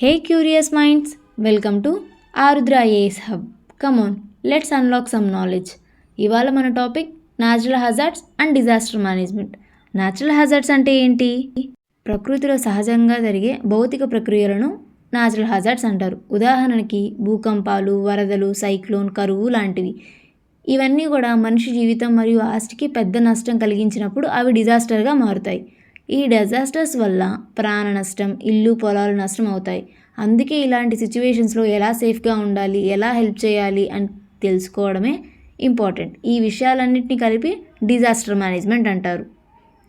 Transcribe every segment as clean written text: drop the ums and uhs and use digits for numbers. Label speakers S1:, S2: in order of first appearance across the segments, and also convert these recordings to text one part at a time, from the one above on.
S1: Hey curious minds, welcome to Arudra IAS Hub. Come on, let's unlock some knowledge. ఇవాళ మన topic natural hazards and disaster management. Natural hazards అంటే ఏంటి? ప్రకృతిలో సహజంగా జరిగే భౌతిక ప్రక్రియలను న్యాచురల్ హజార్డ్స్ అంటారు. ఉదాహరణకి భూకంపాలు, వరదలు, సైక్లోన్, కరువు లాంటివి. ఇవన్నీ కూడా మనిషి జీవితం మరియు ఆస్తికి పెద్ద నష్టం కలిగించినప్పుడు అవి డిజాస్టర్గా మారుతాయి. ఈ డిజాస్టర్స్ వల్ల ప్రాణ నష్టం, ఇల్లు, పొలాలు నష్టం అవుతాయి. అందుకే ఇలాంటి సిచ్యువేషన్స్లో ఎలా సేఫ్గా ఉండాలి, ఎలా హెల్ప్ చేయాలి అని తెలుసుకోవడమే ఇంపార్టెంట్. ఈ విషయాలన్నింటినీ కలిపి డిజాస్టర్ మేనేజ్మెంట్ అంటారు.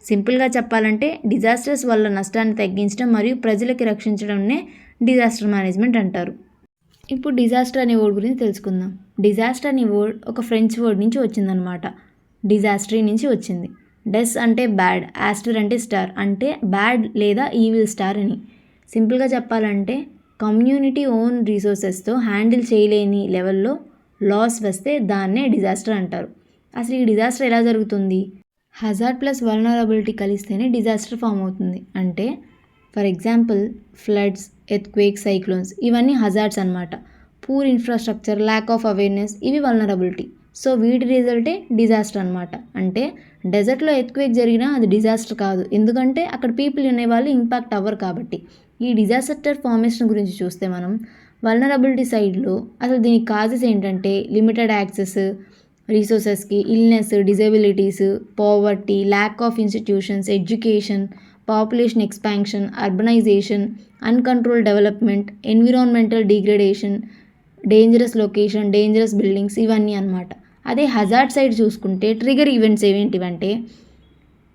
S1: సింపుల్గా చెప్పాలంటే డిజాస్టర్స్ వల్ల నష్టాన్ని తగ్గించడం మరియు ప్రజలకి రక్షించడంనే డిజాస్టర్ మేనేజ్మెంట్ అంటారు. ఇప్పుడు డిజాస్టర్ అనే వర్డ్ గురించి తెలుసుకుందాం. డిజాస్టర్ అనే వర్డ్ ఒక ఫ్రెంచ్ వర్డ్ నుంచి వచ్చిందనమాట. డిజాస్ట్రీ నుంచి వచ్చింది. డెస్ అంటే బ్యాడ్, ఆస్టర్ అంటే స్టార్, అంటే బ్యాడ్ లేదా ఈవిల్ స్టార్ అని. సింపుల్గా చెప్పాలంటే కమ్యూనిటీ ఓన్ రిసోర్సెస్తో హ్యాండిల్ చేయలేని లెవెల్లో లాస్ వస్తే దాన్నే డిజాస్టర్ అంటారు. అసలు ఈ డిజాస్టర్ ఎలా జరుగుతుంది? హజార్డ్ ప్లస్ వల్నరబిలిటీ కలిస్తేనే డిజాస్టర్ ఫామ్ అవుతుంది. అంటే for example floods, earthquakes, cyclones ఇవన్నీ హజార్డ్స్ అనమాట. Poor infrastructure, lack of awareness ఇవి వల్నరబిలిటీ. సో వీటి రిజల్టే డిజాస్టర్ అనమాట. అంటే డెజర్ట్లో ఎర్త్క్వేక్ జరిగినా అది డిజాస్టర్ కాదు, ఎందుకంటే అక్కడ పీపుల్ ఉండేవాళ్ళు ఇంపాక్ట్ అవ్వరు కాబట్టి. ఈ డిజాస్టర్ ఫార్మేషన్ గురించి చూస్తే మనం వల్నరబిలిటీ సైడ్లో అసలు దీనికి కాజెస్ ఏంటంటే లిమిటెడ్ యాక్సెస్ రిసోర్సెస్కి, illness, disabilities, poverty, lack of institutions, education, population expansion, urbanisation, uncontrolled development, environmental degradation, dangerous location, dangerous buildings ఇవన్నీ అనమాట. అదే హజార్డ్ సైడ్ చూసుకుంటే ట్రిగర్ ఈవెంట్స్ ఏవేంటివంటే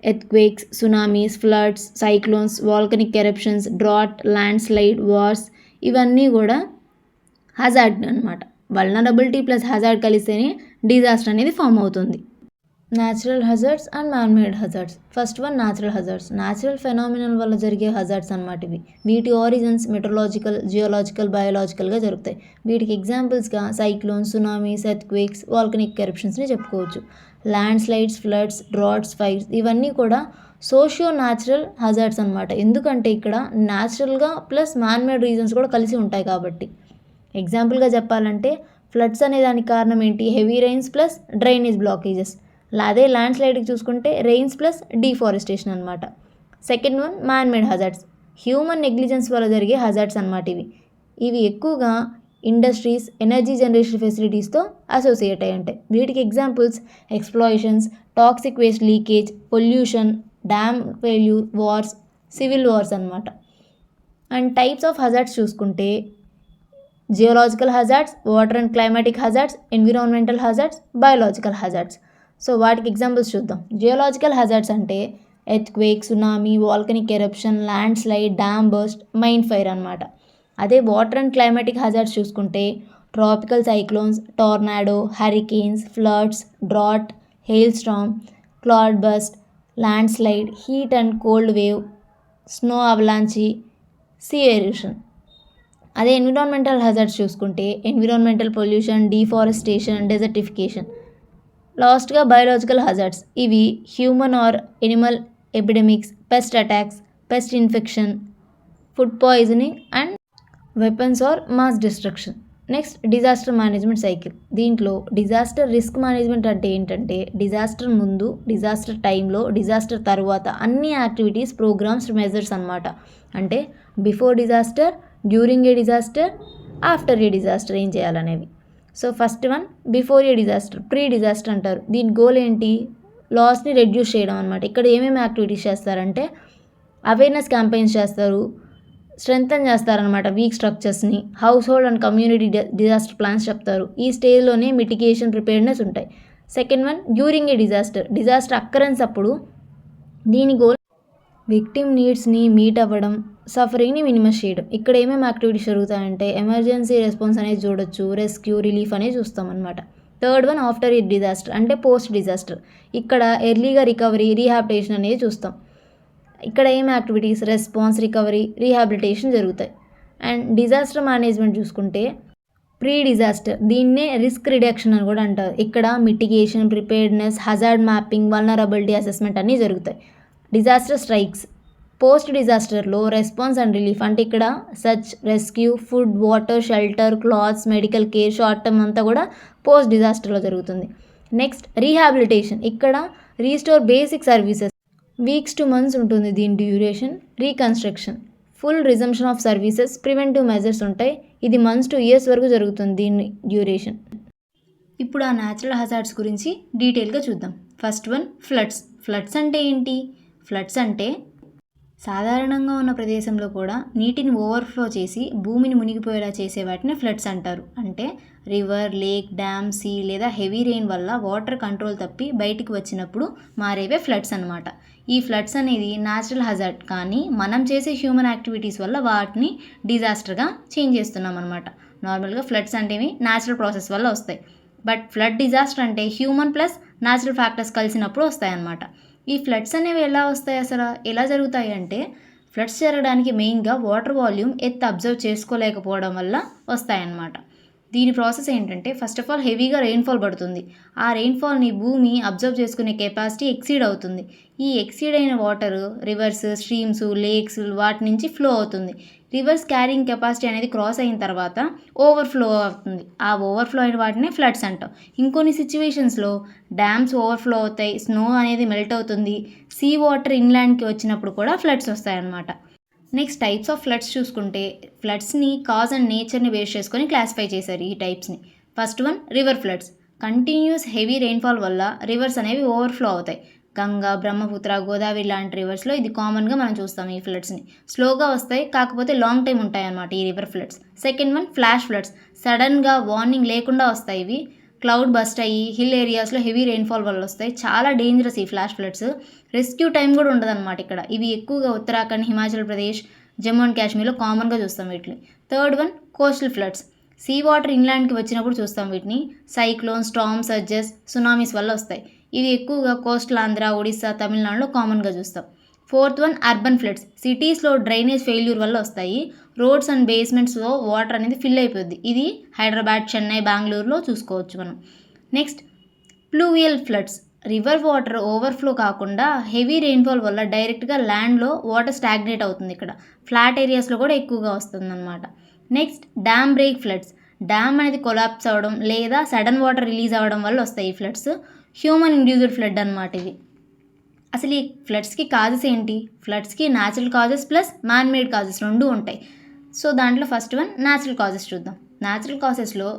S1: earthquakes, tsunamis, floods, cyclones, volcanic eruptions, drought, landslide, wars ఇవన్నీ కూడా hazard అనమాట. Vulnerability plus hazard కలిస్తేనే disaster అనేది ఫామ్ అవుతుంది. Natural hazards and man made hazards. First one natural hazards. Natural phenomenal వల్ల జరిగే హజార్డ్స్ అనమాట ఇవి. వీటి ఆరిజిన్స్ మెట్రలాజికల్, జియోలాజికల్, బయోలాజికల్గా జరుగుతాయి. వీటికి ఎగ్జాంపుల్స్గా సైక్లోన్స్, సునామీస్, ఎర్త్క్వేక్స్, వాల్కనిక్ ఎరప్షన్స్ని చెప్పుకోవచ్చు. Land slides, floods, droughts, fires ఇవన్నీ కూడా సోషియో న్యాచురల్ హజార్డ్స్ అనమాట. ఎందుకంటే ఇక్కడ న్యాచురల్గా ప్లస్ మ్యాన్ మేడ్ రీజన్స్ కూడా కలిసి ఉంటాయి కాబట్టి. ఎగ్జాంపుల్గా చెప్పాలంటే ఫ్లడ్స్ అనే దానికి కారణం ఏంటి? Heavy rains plus drainage blockages. అదే ల్యాండ్ స్లైడ్కి చూసుకుంటే రెయిన్స్ ప్లస్ డీఫారెస్టేషన్ అనమాట. Second one man made hazards. Human negligence వల్ల జరిగే హజార్డ్స్ అనమాట ఇవి ఎక్కువగా ఇండస్ట్రీస్, ఎనర్జీ జనరేషన్ ఫెసిలిటీస్తో అసోసియేట్ అయి ఉంటాయి. వీటికి examples explosions, toxic waste leakage, pollution, dam failure, wars, civil wars అనమాట. అండ్ టైప్స్ ఆఫ్ హజార్డ్స్ చూసుకుంటే geological hazards, water and climatic hazards, environmental hazards, biological hazards. So వాటికి ఎగ్జాంపుల్స్ చూద్దాం. Geological hazards అంటే earthquake, tsunami, volcanic eruption, landslide, dam burst, mine fire అనమాట. అదే water and climatic hazards చూసుకుంటే tropical cyclones, tornado, hurricanes, floods, drought, hailstorm, cloudburst, landslide, heat and cold wave, snow avalanche, sea erosion. అదే environmental hazards చూసుకుంటే environmental pollution, deforestation, desertification. లాస్ట్గా biological hazards. ఇవి human or animal epidemics, pest attacks, pest infection, food poisoning and weapons or mass destruction. Next disaster management cycle. దీంట్లో disaster risk management అంటే ఏంటంటే disaster ముందు, disaster టైంలో, disaster తర్వాత అన్ని activities, programmes, measures అనమాట. అంటే before disaster, during a disaster, after a disaster ఏం చేయాలనేవి. So first one before a disaster, pre disaster అంటారు. దీని గోల్ ఏంటి? లాస్ని రెడ్యూస్ చేయడం అనమాట. ఇక్కడ ఏమేమి యాక్టివిటీస్ చేస్తారంటే అవేర్నెస్ క్యాంపెయిన్స్ చేస్తారు, స్ట్రెంగ్తన్ చేస్తారనమాట వీక్ స్ట్రక్చర్స్ని, household and community disaster plans చెప్తారు. ఈ స్టేజ్లోనే మిటిగేషన్, ప్రిపేర్నెస్ ఉంటాయి. Second one during a disaster. Disaster occurrence అప్పుడు దీని గోల్ విక్టిమ్ నీడ్స్ని మీట్ అవ్వడం, సఫరింగ్ని మినిమైజ్ చేయడం. ఇక్కడ ఏమేమి యాక్టివిటీస్ జరుగుతాయంటే ఎమర్జెన్సీ రెస్పాన్స్ అనేది చూడొచ్చు, రెస్క్యూ, రిలీఫ్ అనేది చూస్తాం అనమాట. థర్డ్ వన్ ఆఫ్టర్ ఈ డిజాస్టర్ అంటే పోస్ట్ డిజాస్టర్. ఇక్కడ ఎర్లీగా రికవరీ, రీహాబిలిటేషన్ అనేది చూస్తాం. ఇక్కడ ఏం యాక్టివిటీస్ రెస్పాన్స్, రికవరీ, రీహాబిలిటేషన్ జరుగుతాయి. అండ్ డిజాస్టర్ మేనేజ్మెంట్ చూసుకుంటే ప్రీ డిజాస్టర్, దీన్నే రిస్క్ రిడక్షన్ అని కూడా అంటారు. ఇక్కడ mitigation, preparedness, hazard mapping, vulnerability assessment అన్నీ జరుగుతాయి. డిజాస్టర్ స్ట్రైక్స్, పోస్ట్ డిజాస్టర్లో రెస్పాన్స్ అండ్ రిలీఫ్ అంటే ఇక్కడ search, rescue, food, water, shelter, clothes, medical care, short term అంతా కూడా పోస్ట్ డిజాస్టర్లో జరుగుతుంది. నెక్స్ట్ రీహాబిలిటేషన్, ఇక్కడ restore basic services, weeks to months ఉంటుంది దీని duration. Reconstruction, full resumption of services, preventive measures ఉంటాయి. ఇది మంత్స్ టు ఇయర్స్ వరకు జరుగుతుంది దీని డ్యూరేషన్. ఇప్పుడు ఆ న్యాచురల్ హజార్డ్స్ గురించి డీటెయిల్గా చూద్దాం. First one floods. ఫ్లడ్స్ అంటే ఏంటి? ఫ్లడ్స్ అంటే సాధారణంగా ఉన్న ప్రదేశంలో కూడా నీటిని ఓవర్ఫ్లో చేసి భూమిని మునిగిపోయేలా చేసే వాటిని ఫ్లడ్స్ అంటారు. అంటే రివర్, లేక్, డ్యామ్, సీ లేదా హెవీ రెయిన్ వల్ల వాటర్ కంట్రోల్ తప్పి బయటికి వచ్చినప్పుడు మారేవే ఫ్లడ్స్ అనమాట. ఈ ఫ్లడ్స్ అనేది న్యాచురల్ హజార్డ్, కానీ మనం చేసే హ్యూమన్ యాక్టివిటీస్ వల్ల వాటిని డిజాస్టర్గా చేంజ్ చేస్తున్నాం అనమాట. నార్మల్గా ఫ్లడ్స్ అంటేవి న్యాచురల్ ప్రాసెస్ వల్ల వస్తాయి. బట్ ఫ్లడ్ డిజాస్టర్ అంటే హ్యూమన్ ప్లస్ న్యాచురల్ ఫ్యాక్టర్స్ కలిసినప్పుడు వస్తాయన్నమాట. ఈ ఫ్లడ్స్ అనేవి ఎలా వస్తాయి, అసలు ఎలా జరుగుతాయి అంటే ఫ్లడ్స్ జరగడానికి మెయిన్గా వాటర్ వాల్యూమ్ ఎత్తు అబ్జర్వ్ చేసుకోలేకపోవడం వల్ల వస్తాయన్నమాట. దీని ప్రాసెస్ ఏంటంటే ఫస్ట్ ఆఫ్ ఆల్ హెవీగా రెయిన్ఫాల్ పడుతుంది. ఆ రెయిన్ఫాల్ని భూమి అబ్జర్వ్ చేసుకునే కెపాసిటీ ఎక్సీడ్ అవుతుంది. ఈ ఎక్సీడ్ అయిన వాటర్ రివర్స్, స్ట్రీమ్స్, లేక్స్ వాటి నుంచి ఫ్లో అవుతుంది. రివర్స్ క్యారింగ్ కెపాసిటీ అనేది క్రాస్ అయిన తర్వాత ఓవర్ఫ్లో అవుతుంది. ఆ ఓవర్ఫ్లో అయిన వాటినే ఫ్లడ్స్ అంటాం. ఇంకొన్ని సిచ్యువేషన్స్లో డ్యామ్స్ ఓవర్ఫ్లో అవుతాయి, స్నో అనేది మెల్ట్ అవుతుంది, సీ వాటర్ ఇన్లాండ్కి వచ్చినప్పుడు కూడా ఫ్లడ్స్ వస్తాయన్నమాట. నెక్స్ట్ టైప్స్ ఆఫ్ ఫ్లడ్స్ చూసుకుంటే ఫ్లడ్స్ని కాజ్ అండ్ నేచర్ని బేస్ చేసుకొని క్లాసిఫై చేశారు ఈ టైప్స్ని. First one river floods. Continuous heavy rainfall వల్ల రివర్స్ అనేవి ఓవర్ఫ్లో అవుతాయి. గంగా, బ్రహ్మపుత్ర, గోదావరి లాంటి రివర్స్లో ఇది కామన్గా మనం చూస్తాం. ఈ ఫ్లడ్స్ని స్లోగా వస్తాయి, కాకపోతే లాంగ్ టైం ఉంటాయి అన్నమాట ఈ river floods. Second one flash floods. సడన్గా వార్నింగ్ లేకుండా వస్తాయి. ఇవి క్లౌడ్ బస్ట్ అయ్యి హిల్ ఏరియాస్లో హెవీ రెయిన్ఫాల్ వల్ల వస్తాయి. చాలా డేంజరస్ ఈ ఫ్లాష్ ఫ్లడ్స్. రెస్క్యూ టైం కూడా ఉండదన్నమాట ఇక్కడ. ఇవి ఎక్కువగా ఉత్తరాఖండ్, హిమాచల్ ప్రదేశ్, జమ్మూ అండ్ కాశ్మీర్లో కామన్గా చూస్తాం వీటిని. Third one coastal floods. Sea water ఇన్లాండ్కి వచ్చినప్పుడు చూస్తాం వీటిని. సైక్లోన్, స్టార్మ్, సర్జెస్, సునామీస్ వల్ల వస్తాయి. ఇవి ఎక్కువగా కోస్టల్ ఆంధ్ర, ఒడిస్సా, తమిళనాడులో కామన్గా చూస్తాం. Fourth one urban floods. సిటీస్లో డ్రైనేజ్ ఫెయిల్యూర్ వల్ల వస్తాయి. రోడ్స్ అండ్ బేస్మెంట్స్లో వాటర్ అనేది ఫిల్ అయిపోద్ది. ఇది హైదరాబాద్, చెన్నై, బెంగళూరులో చూసుకోవచ్చు మనం. Next pluvial floods. River water overflow కాకుండా హెవీ రెయిన్ఫాల్ వల్ల డైరెక్ట్గా ల్యాండ్లో వాటర్ స్టాగ్నేట్ అవుతుంది. ఇక్కడ ఫ్లాట్ ఏరియాస్లో కూడా ఎక్కువగా వస్తుందన్నమాట. Next dam break floods. Dam అనేది కొలాప్స్ అవ్వడం లేదా సడన్ వాటర్ రిలీజ్ అవ్వడం వల్ల వస్తాయి ఈ ఫ్లడ్స్. హ్యూమన్ ఇండ్యూస్డ్ ఫ్లడ్ అనమాట ఇది. అసలు ఈ ఫ్లడ్స్కి కాజెస్ ఏంటి? ఫ్లడ్స్కి natural causes plus man made causes రెండు ఉంటాయి. సో దాంట్లో ఫస్ట్ వన్ న్యాచురల్ కాజెస్ చూద్దాం. న్యాచురల్ కాజెస్లో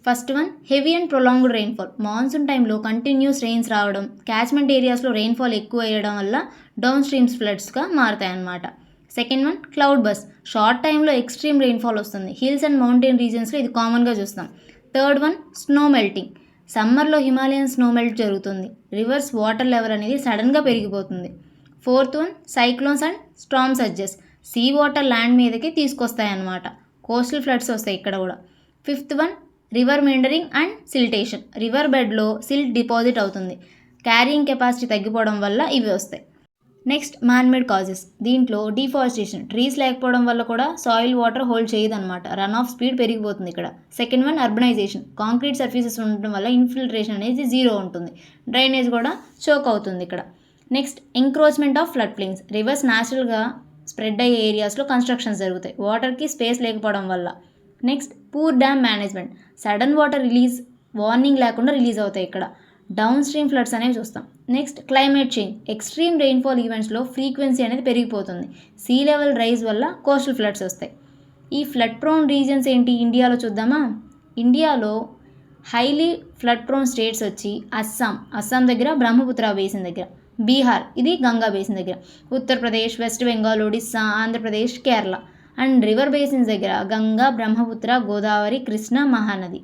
S1: first one heavy and prolonged rainfall. Monsoon టైంలో కంటిన్యూస్ రెయిన్స్ రావడం, క్యాచ్మెంట్ ఏరియాస్లో రెయిన్ఫాల్ ఎక్కువ అయ్యడం వల్ల డౌన్ స్ట్రీమ్స్ ఫ్లడ్స్గా మారుతాయి అన్నమాట. Second one cloud burst. Short టైంలో ఎక్స్ట్రీమ్ రెయిన్ఫాల్ వస్తుంది. హిల్స్ అండ్ మౌంటైన్ రీజన్స్లో ఇది కామన్గా చూస్తాం. Third one snow melting. సమ్మర్లో హిమాలయన్ స్నో మెల్ట్ జరుగుతుంది. రివర్స్ వాటర్ లెవెల్ అనేది సడన్గా పెరిగిపోతుంది. Fourth one cyclones and storm surges. Sea water land మీదకి తీసుకొస్తాయన్నమాట. కోస్టల్ ఫ్లడ్స్ వస్తాయి ఇక్కడ కూడా. Fifth one river meandering and siltation. River బెడ్లో సిల్ట్ డిపాజిట్ అవుతుంది. క్యారింగ్ కెపాసిటీ తగ్గిపోవడం వల్ల ఇవి వస్తాయి. Next man made causes. దీంట్లో డిఫారెస్టేషన్. ట్రీస్ లేకపోవడం వల్ల కూడా సాయిల్ వాటర్ హోల్డ్ చేయదన్నమాట. రన్ ఆఫ్ స్పీడ్ పెరిగిపోతుంది ఇక్కడ. Second one urbanisation. Concrete surfaces ఉండటం వల్ల ఇన్ఫిల్ట్రేషన్ అనేది జీరో ఉంటుంది. డ్రైనేజ్ కూడా చోక్ అవుతుంది ఇక్కడ. Next encroachment of flood plains. Rivers న్యాచురల్గా స్ప్రెడ్ అయ్యే ఏరియాస్లో కన్స్ట్రక్షన్స్ జరుగుతాయి వాటర్కి స్పేస్ లేకపోవడం వల్ల. Next poor dam management. Sudden water release warning లేకుండా రిలీజ్ అవుతాయి ఇక్కడ. డౌన్ స్ట్రీమ్ ఫ్లడ్స్ అనేవి చూస్తాం. Next climate change. Extreme rainfall ఈవెంట్స్లో ఫ్రీక్వెన్సీ అనేది పెరిగిపోతుంది. సీ లెవెల్ రైజ్ వల్ల కోస్టల్ ఫ్లడ్స్ వస్తాయి. ఈ ఫ్లడ్ ప్రోన్ రీజన్స్ ఏంటి ఇండియాలో చూద్దామా. ఇండియాలో హైలీ ఫ్లడ్ ప్రోన్ స్టేట్స్ వచ్చి అస్సాం దగ్గర బ్రహ్మపుత్ర బేసిన్ దగ్గర, బీహార్ ఇది గంగా బేసిన్ దగ్గర, Uttar Pradesh, West Bengal, Odisha, Andhra Pradesh, Kerala. And river basins దగ్గర Ganga, Brahmaputra, Godavari, Krishna, Mahanadi.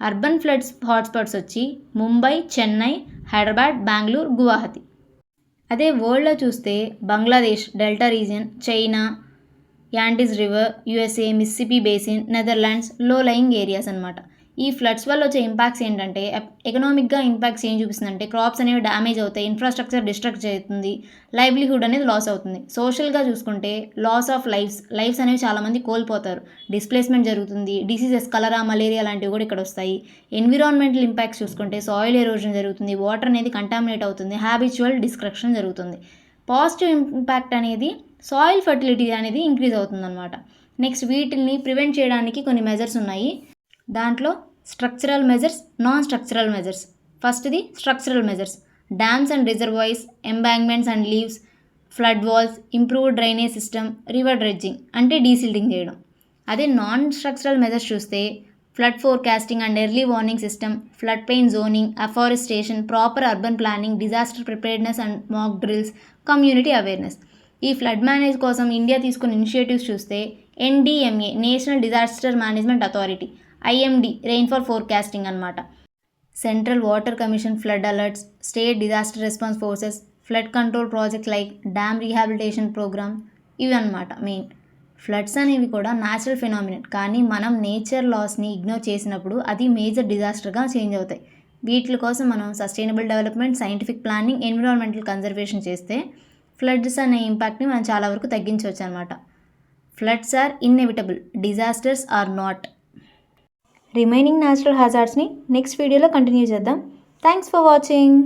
S1: Urban floods hotspots వచ్చి ముంబై, చెన్నై, హైదరాబాద్, బెంగళూరు, గువాహతి. అదే వరల్డ్లో చూస్తే Bangladesh delta region, China, Andes river, USA, Mississippi basin, Netherlands low lying areas అనమాట. ఈ ఫ్లడ్స్ వల్ల వచ్చే ఇంపాక్ట్స్ ఏంటంటే ఎకనామిక్గా ఇంపాక్ట్స్ ఏం చూపిస్తుందంటే క్రాప్స్ అనేవి డ్యామేజ్ అవుతాయి, ఇన్ఫ్రాస్ట్రక్చర్ డిస్ట్రక్ట్ అవుతుంది, లైవ్లీహుడ్ అనేది లాస్ అవుతుంది. సోషల్గా చూసుకుంటే లాస్ ఆఫ్ లైఫ్స్ అనేవి చాలామంది కోల్పోతారు, డిస్ప్లేస్మెంట్ జరుగుతుంది, డిసీజెస్ కలరా, మలేరియా లాంటివి కూడా ఇక్కడ వస్తాయి. ఎన్విరాన్మెంటల్ ఇంపాక్ట్స్ చూసుకుంటే సాయిల్ ఎరోజన్ జరుగుతుంది, వాటర్ అనేది కంటామినేట్ అవుతుంది, హ్యాబిచువల్ డిస్ట్రక్షన్ జరుగుతుంది. పాజిటివ్ ఇంపాక్ట్ అనేది సాయిల్ ఫర్టిలిటీ అనేది ఇంక్రీజ్ అవుతుందన్నమాట. నెక్స్ట్ వీటిని ప్రివెంట్ చేయడానికి కొన్ని మెజర్స్ ఉన్నాయి. దాంట్లో structural measures, non structural measures. ఫస్ట్ది structural measures. Dams and reservoirs, embankments and levees, flood walls, improved drainage system, river dredging అంటే డీసిల్టింగ్ చేయడం. అదే నాన్ స్ట్రక్చరల్ మెజర్స్ చూస్తే flood forecasting and early warning system, flood plain zoning, afforestation, proper urban planning, disaster preparedness and mock drills, community awareness. ఈ flood manage కోసం India తీసుకున్న initiatives చూస్తే NDMA national disaster management authority, IMD rainfall forecasting అనమాట, central water commission flood alerts, state disaster response forces, flood control project like dam rehabilitation programme, ఇవి అనమాట main. Floods అనేవి కూడా natural phenomenon, కానీ మనం నేచర్ లాస్ని ఇగ్నోర్ చేసినప్పుడు అది మేజర్ డిజాస్టర్గా చేంజ్ అవుతాయి. వీటి కోసం మనం sustainable development, scientific planning, environmental conservation చేస్తే ఫ్లడ్స్ అనే ఇంపాక్ట్ని మనం చాలా వరకు తగ్గించవచ్చు అనమాట. Floods are inevitable, disasters are not. Remaining natural హ్యాజార్డ్స్ని నెక్స్ట్ వీడియోలో కంటిన్యూ చేద్దాం. Thanks for watching.